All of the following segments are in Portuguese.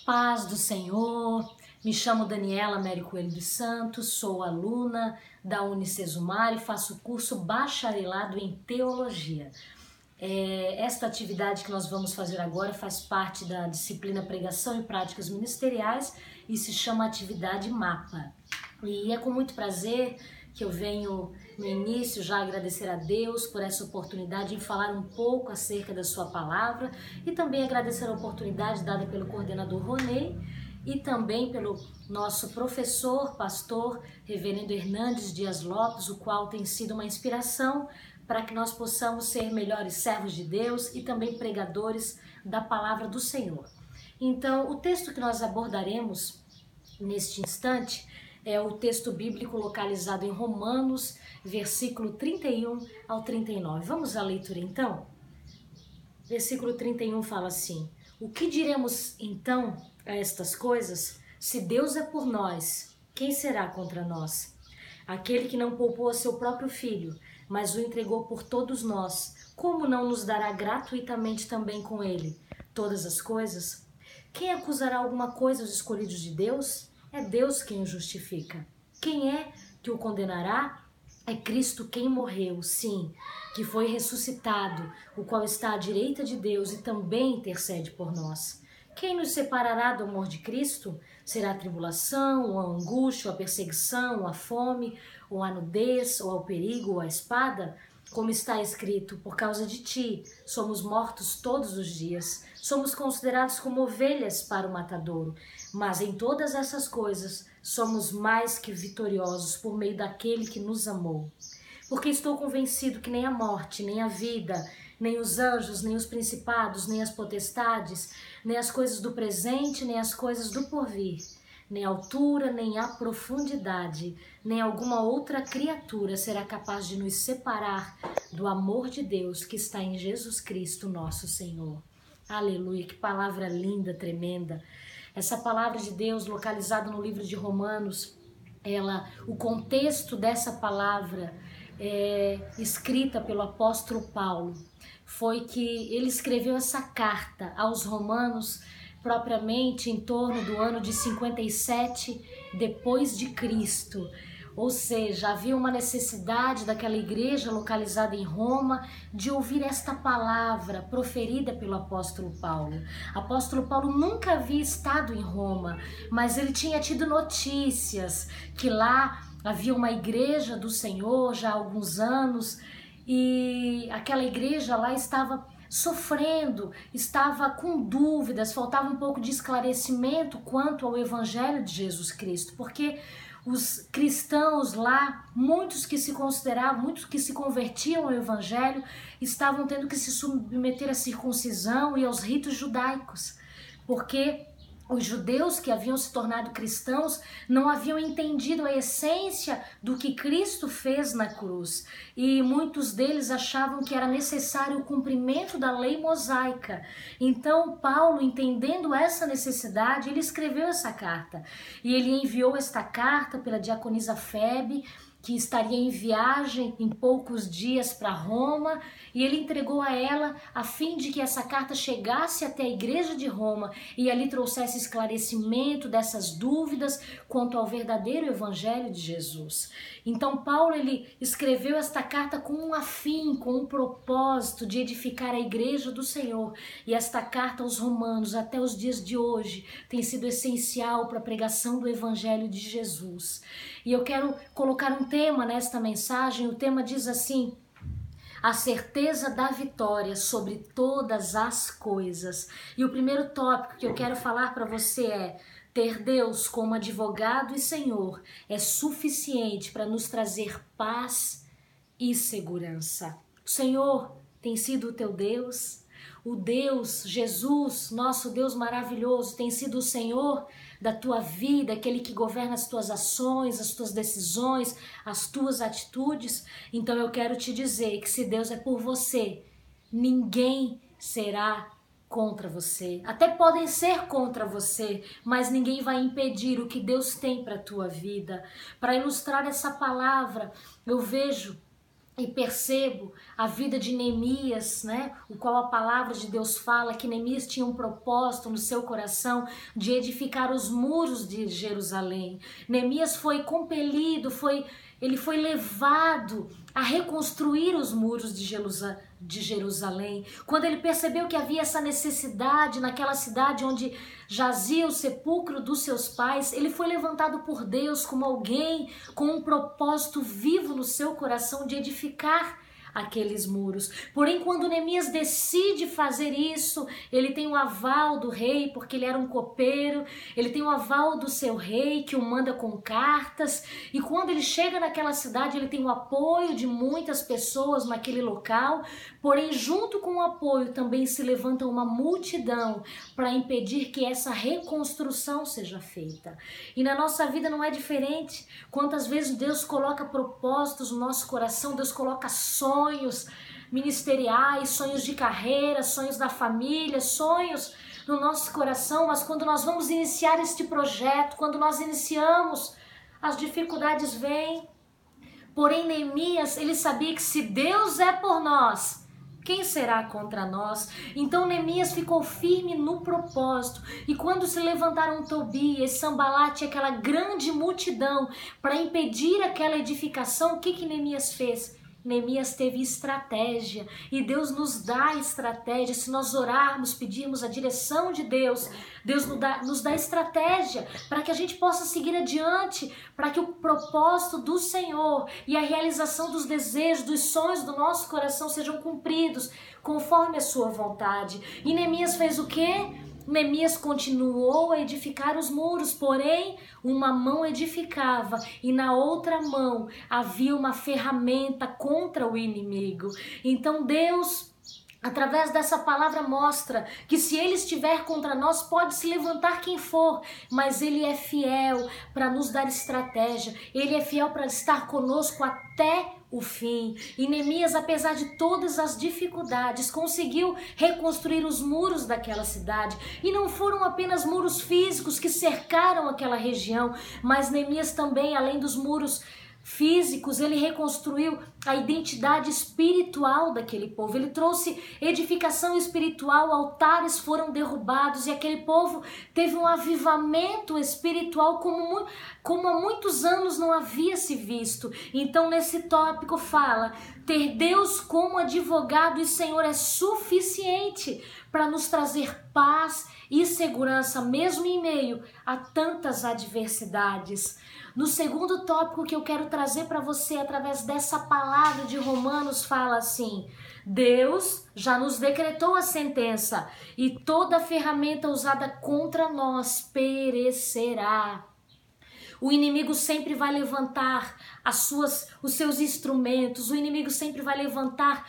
Paz do Senhor, me chamo Daniela Mary Coelho dos Santos, sou aluna da Unicesumar e faço curso bacharelado em Teologia. Esta atividade que nós vamos fazer agora faz parte da disciplina Pregação e Práticas Ministeriais e se chama Atividade MAPA. E é com muito prazer que eu venho no início já agradecer a Deus por essa oportunidade em falar um pouco acerca da sua palavra e também agradecer a oportunidade dada pelo coordenador Ronei e também pelo nosso professor, pastor, reverendo Hernandes Dias Lopes, o qual tem sido uma inspiração para que nós possamos ser melhores servos de Deus e também pregadores da palavra do Senhor. Então, o texto que nós abordaremos neste instante é o texto bíblico localizado em Romanos, versículo 31 ao 39. Vamos à leitura então? Versículo 31 fala assim: O que diremos então a estas coisas? Se Deus é por nós, quem será contra nós? Aquele que não poupou a seu próprio filho, mas o entregou por todos nós, como não nos dará gratuitamente também com ele todas as coisas? Quem acusará alguma coisa aos escolhidos de Deus? É Deus quem o justifica. Quem é que o condenará? É Cristo quem morreu, sim, que foi ressuscitado, o qual está à direita de Deus e também intercede por nós. Quem nos separará do amor de Cristo? Será a tribulação, ou a angústia, ou a perseguição, ou a fome, ou a nudez, ou ao perigo, ou a espada? Como está escrito, por causa de ti, somos mortos todos os dias, somos considerados como ovelhas para o matadouro, mas em todas essas coisas somos mais que vitoriosos por meio daquele que nos amou. Porque estou convencido que nem a morte, nem a vida, nem os anjos, nem os principados, nem as potestades, nem as coisas do presente, nem as coisas do porvir, nem a altura, nem a profundidade, nem alguma outra criatura será capaz de nos separar do amor de Deus que está em Jesus Cristo, nosso Senhor. Aleluia, que palavra linda, tremenda. Essa palavra de Deus localizada no livro de Romanos, o contexto dessa palavra escrita pelo apóstolo Paulo foi que ele escreveu essa carta aos romanos propriamente em torno do ano de 57 depois de Cristo. Ou seja, havia uma necessidade daquela igreja localizada em Roma de ouvir esta palavra proferida pelo apóstolo Paulo. Apóstolo Paulo nunca havia estado em Roma, mas ele tinha tido notícias que lá havia uma igreja do Senhor já há alguns anos e aquela igreja lá estava sofrendo, estava com dúvidas, faltava um pouco de esclarecimento quanto ao Evangelho de Jesus Cristo, porque os cristãos lá, muitos que se consideravam, muitos que se convertiam ao Evangelho, estavam tendo que se submeter à circuncisão e aos ritos judaicos, porque os judeus que haviam se tornado cristãos não haviam entendido a essência do que Cristo fez na cruz. E muitos deles achavam que era necessário o cumprimento da lei mosaica. Então Paulo, entendendo essa necessidade, ele escreveu essa carta. E ele enviou esta carta pela diaconisa Febe, que estaria em viagem em poucos dias para Roma, e ele entregou a ela a fim de que essa carta chegasse até a igreja de Roma e ali trouxesse esclarecimento dessas dúvidas quanto ao verdadeiro evangelho de Jesus. Então Paulo ele escreveu esta carta com um afim, com um propósito de edificar a igreja do Senhor, e esta carta aos romanos até os dias de hoje tem sido essencial para a pregação do evangelho de Jesus. E eu quero colocar um tema nesta mensagem. O tema diz assim: a certeza da vitória sobre todas as coisas. E o primeiro tópico que eu quero falar para você é: ter Deus como advogado e Senhor é suficiente para nos trazer paz e segurança. O Senhor tem sido o teu Deus. O Deus, Jesus, nosso Deus maravilhoso, tem sido o Senhor da tua vida, aquele que governa as tuas ações, as tuas decisões, as tuas atitudes. Então eu quero te dizer que se Deus é por você, ninguém será contra você. Até podem ser contra você, mas ninguém vai impedir o que Deus tem para a tua vida. Para ilustrar essa palavra, eu vejo e percebo a vida de Neemias, né, o qual a palavra de Deus fala que Neemias tinha um propósito no seu coração de edificar os muros de Jerusalém. Neemias foi compelido, ele foi levado a reconstruir os muros de Jerusalém. Quando ele percebeu que havia essa necessidade naquela cidade onde jazia o sepulcro dos seus pais, ele foi levantado por Deus como alguém com um propósito vivo no seu coração de edificar aqueles muros. Porém, quando Neemias decide fazer isso, ele tem o aval do rei, porque ele era um copeiro, ele tem o aval do seu rei, que o manda com cartas, e quando ele chega naquela cidade, ele tem o apoio de muitas pessoas naquele local, porém, junto com o apoio, também se levanta uma multidão para impedir que essa reconstrução seja feita. E na nossa vida não é diferente. Quantas vezes Deus coloca propósitos no nosso coração, Deus coloca sonhos ministeriais, sonhos de carreira, sonhos da família, sonhos no nosso coração, mas quando nós vamos iniciar este projeto, quando nós iniciamos, as dificuldades vêm. Porém, Neemias, ele sabia que se Deus é por nós, quem será contra nós? Então Neemias ficou firme no propósito. E quando se levantaram Tobias, Sanbalate e aquela grande multidão para impedir aquela edificação, o que Neemias fez? Neemias teve estratégia, e Deus nos dá estratégia. Se nós orarmos, pedirmos a direção de Deus, Deus nos dá estratégia para que a gente possa seguir adiante, para que o propósito do Senhor e a realização dos desejos, dos sonhos do nosso coração sejam cumpridos conforme a sua vontade. E Neemias fez o quê? Neemias continuou a edificar os muros, porém uma mão edificava e na outra mão havia uma ferramenta contra o inimigo. Então Deus, através dessa palavra, mostra que se Ele estiver contra nós, pode se levantar quem for, mas Ele é fiel para nos dar estratégia, Ele é fiel para estar conosco até o fim. E Neemias, apesar de todas as dificuldades, conseguiu reconstruir os muros daquela cidade. E não foram apenas muros físicos que cercaram aquela região, mas Neemias também, além dos muros físicos, ele reconstruiu a identidade espiritual daquele povo. Ele trouxe edificação espiritual, altares foram derrubados e aquele povo teve um avivamento espiritual como há muitos anos não havia se visto. Então nesse tópico fala: ter Deus como advogado e Senhor é suficiente para nos trazer paz e segurança, mesmo em meio a tantas adversidades. No segundo tópico que eu quero trazer para você, através dessa palavra de Romanos, fala assim: Deus já nos decretou a sentença e toda ferramenta usada contra nós perecerá. O inimigo sempre vai levantar os seus instrumentos, o inimigo sempre vai levantar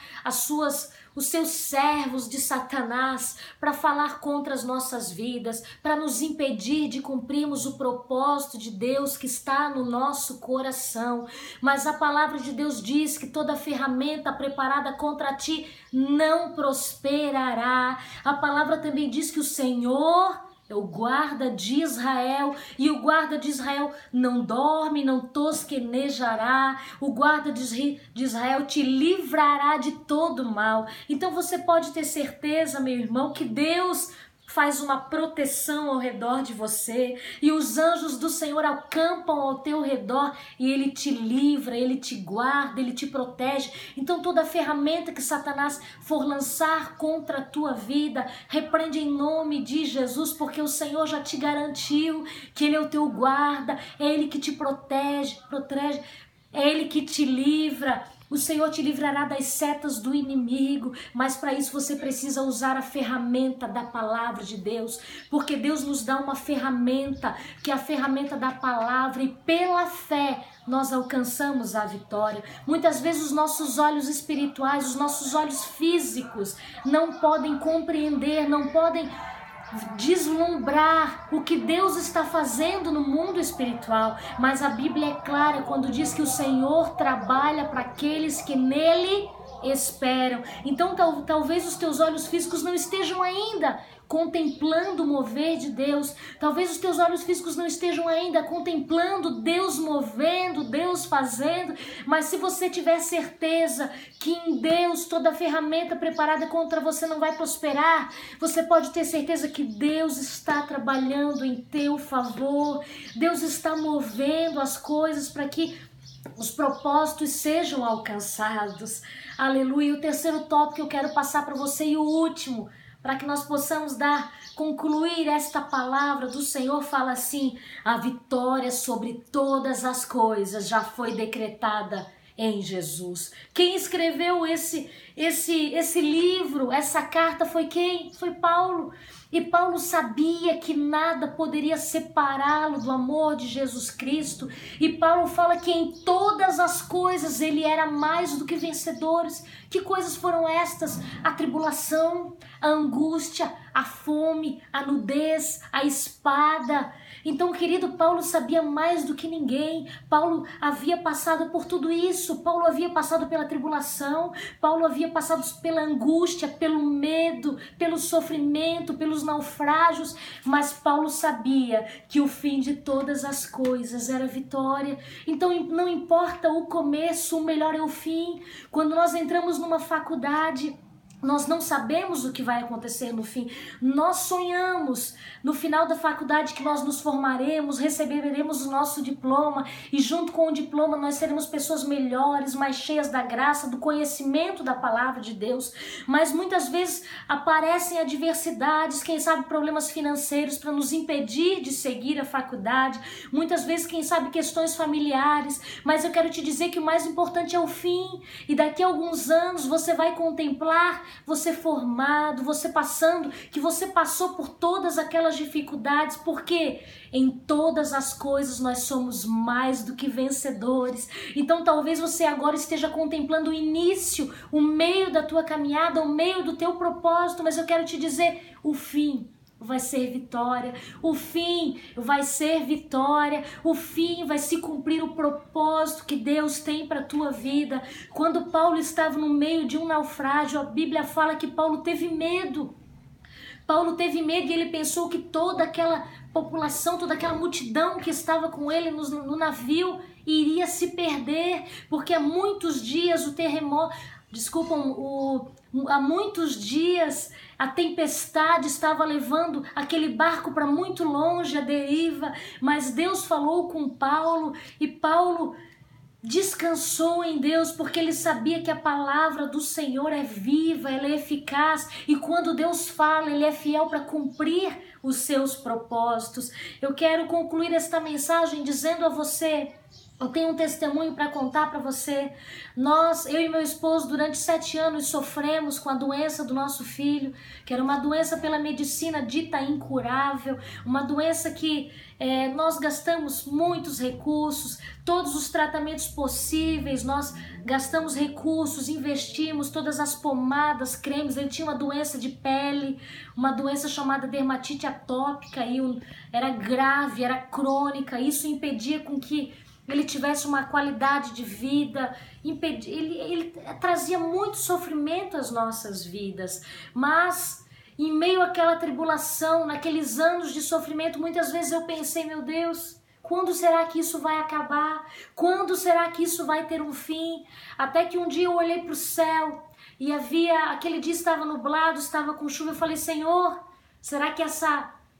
os seus servos de Satanás para falar contra as nossas vidas, para nos impedir de cumprirmos o propósito de Deus que está no nosso coração. Mas a palavra de Deus diz que toda ferramenta preparada contra ti não prosperará. A palavra também diz que o Senhor é o guarda de Israel, e o guarda de Israel não dorme, não tosquenejará. O guarda de Israel te livrará de todo mal. Então você pode ter certeza, meu irmão, que Deus faz uma proteção ao redor de você, e os anjos do Senhor acampam ao teu redor, e Ele te livra, Ele te guarda, Ele te protege. Então toda ferramenta que Satanás for lançar contra a tua vida, repreende em nome de Jesus, porque o Senhor já te garantiu que Ele é o teu guarda, é Ele que te protege, é Ele que te livra. O Senhor te livrará das setas do inimigo, mas para isso você precisa usar a ferramenta da palavra de Deus, porque Deus nos dá uma ferramenta, que é a ferramenta da palavra, e pela fé nós alcançamos a vitória. Muitas vezes os nossos olhos espirituais, os nossos olhos físicos não podem compreender, não podem deslumbrar o que Deus está fazendo no mundo espiritual, mas a Bíblia é clara quando diz que o Senhor trabalha para aqueles que nele esperam. Então talvez os teus olhos físicos não estejam ainda contemplando o mover de Deus. Talvez os teus olhos físicos não estejam ainda contemplando Deus movendo, Deus fazendo, mas se você tiver certeza que em Deus toda ferramenta preparada contra você não vai prosperar, você pode ter certeza que Deus está trabalhando em teu favor, Deus está movendo as coisas para que os propósitos sejam alcançados. Aleluia. O terceiro tópico que eu quero passar para você e o último, para que nós possamos concluir esta palavra do Senhor, fala assim: a vitória sobre todas as coisas já foi decretada em Jesus. Quem escreveu esse livro, essa carta foi quem? Foi Paulo. E Paulo sabia que nada poderia separá-lo do amor de Jesus Cristo. E Paulo fala que em todas as coisas ele era mais do que vencedores. Que coisas foram estas? A tribulação, a angústia, a fome, a nudez, a espada. Então, querido, Paulo sabia mais do que ninguém. Paulo havia passado por tudo isso. Paulo havia passado pela tribulação. Paulo havia passado pela angústia, pelo medo, pelo sofrimento, pelos naufrágios. Mas Paulo sabia que o fim de todas as coisas era vitória. Então, não importa o começo, o melhor é o fim. Quando nós entramos numa faculdade, nós não sabemos o que vai acontecer no fim. Nós sonhamos no final da faculdade que nós nos formaremos, receberemos o nosso diploma e junto com o diploma nós seremos pessoas melhores, mais cheias da graça, do conhecimento da palavra de Deus. Mas muitas vezes aparecem adversidades, quem sabe problemas financeiros para nos impedir de seguir a faculdade. Muitas vezes, quem sabe, questões familiares. Mas eu quero te dizer que o mais importante é o fim. E daqui a alguns anos você vai contemplar você formado, você passando, que você passou por todas aquelas dificuldades, porque em todas as coisas nós somos mais do que vencedores. Então talvez você agora esteja contemplando o início, o meio da tua caminhada, o meio do teu propósito, mas eu quero te dizer, o fim vai ser vitória, o fim vai ser vitória, o fim vai se cumprir o propósito que Deus tem para a tua vida. Quando Paulo estava no meio de um naufrágio, a Bíblia fala que Paulo teve medo. Paulo teve medo e ele pensou que toda aquela população, toda aquela multidão que estava com ele no navio iria se perder, porque há muitos dias há muitos dias a tempestade estava levando aquele barco para muito longe, a deriva, mas Deus falou com Paulo e Paulo descansou em Deus, porque ele sabia que a palavra do Senhor é viva, ela é eficaz, e quando Deus fala, ele é fiel para cumprir os seus propósitos. Eu quero concluir esta mensagem dizendo a você, eu tenho um testemunho para contar para você. Eu e meu esposo, durante 7 anos, sofremos com a doença do nosso filho, que era uma doença pela medicina dita incurável, uma doença que nós gastamos muitos recursos, todos os tratamentos possíveis, nós gastamos recursos, investimos todas as pomadas, cremes. Ele tinha uma doença de pele, uma doença chamada dermatite atópica, e era grave, era crônica, isso impedia com que ele tivesse uma qualidade de vida, ele trazia muito sofrimento às nossas vidas, mas em meio àquela tribulação, naqueles anos de sofrimento, muitas vezes eu pensei, meu Deus, quando será que isso vai acabar? Quando será que isso vai ter um fim? Até que um dia eu olhei para o céu e aquele dia estava nublado, estava com chuva, eu falei, Senhor, será que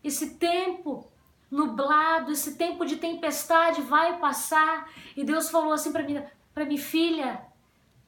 esse tempo nublado, esse tempo de tempestade vai passar? E Deus falou assim para mim, filha,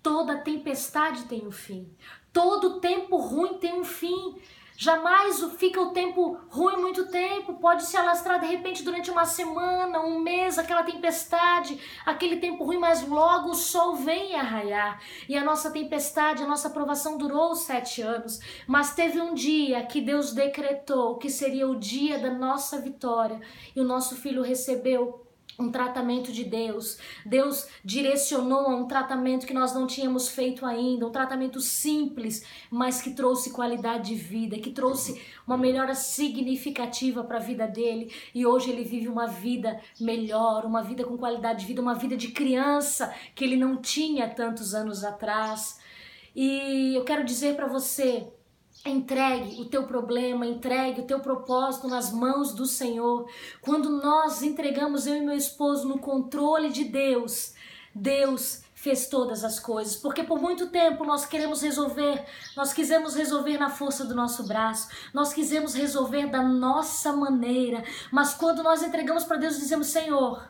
toda tempestade tem um fim, todo tempo ruim tem um fim. Jamais fica o tempo ruim muito tempo, pode se alastrar de repente durante uma semana, um mês, aquela tempestade, aquele tempo ruim, mas logo o sol vem a raiar. E a nossa tempestade, a nossa provação durou 7 anos, mas teve um dia que Deus decretou que seria o dia da nossa vitória, e o nosso filho recebeu um tratamento de Deus. Deus direcionou a um tratamento que nós não tínhamos feito ainda, um tratamento simples, mas que trouxe qualidade de vida, que trouxe uma melhora significativa para a vida dele, e hoje ele vive uma vida melhor, uma vida com qualidade de vida, uma vida de criança que ele não tinha tantos anos atrás. E eu quero dizer para você, Entregue o teu problema, entregue o teu propósito nas mãos do Senhor. Quando nós entregamos, eu e meu esposo, no controle de Deus, Deus fez todas as coisas, porque por muito tempo nós quisemos resolver na força do nosso braço, nós quisemos resolver da nossa maneira, mas quando nós entregamos para Deus, dizemos: Senhor,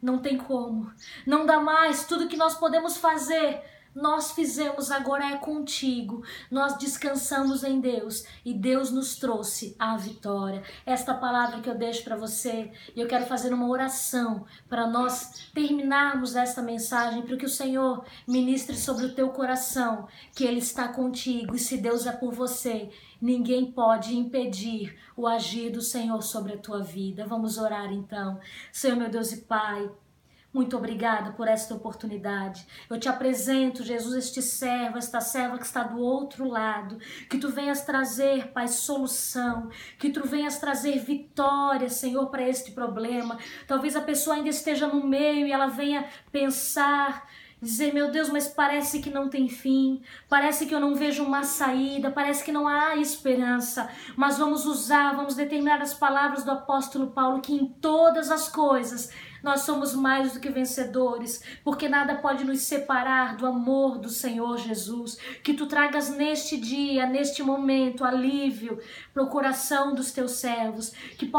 não tem como, não dá mais, tudo que nós podemos fazer, nós fizemos, agora é contigo. Nós descansamos em Deus e Deus nos trouxe a vitória. Esta palavra que eu deixo para você, e eu quero fazer uma oração para nós terminarmos esta mensagem, para que o Senhor ministre sobre o teu coração, que Ele está contigo, e se Deus é por você, ninguém pode impedir o agir do Senhor sobre a tua vida. Vamos orar então. Senhor, meu Deus e Pai, muito obrigada por esta oportunidade. Eu te apresento, Jesus, este servo, esta serva que está do outro lado. Que tu venhas trazer, Pai, solução. Que tu venhas trazer vitória, Senhor, para este problema. Talvez a pessoa ainda esteja no meio e ela venha pensar, dizer: meu Deus, mas parece que não tem fim, parece que eu não vejo uma saída, parece que não há esperança. Mas vamos determinar as palavras do apóstolo Paulo, que em todas as coisas nós somos mais do que vencedores, porque nada pode nos separar do amor do Senhor Jesus. Que tu tragas neste dia, neste momento, alívio para o coração dos teus servos, que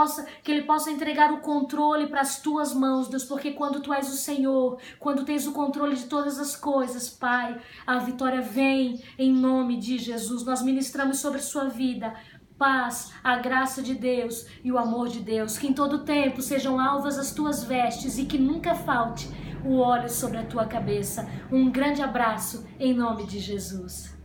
ele possa entregar o controle para as tuas mãos, Deus, porque quando tu és o Senhor, quando tens o controle de todas as coisas, Pai, a vitória vem em nome de Jesus. Nós ministramos sobre a sua vida paz, a graça de Deus e o amor de Deus, que em todo tempo sejam alvas as tuas vestes e que nunca falte o óleo sobre a tua cabeça. Um grande abraço em nome de Jesus.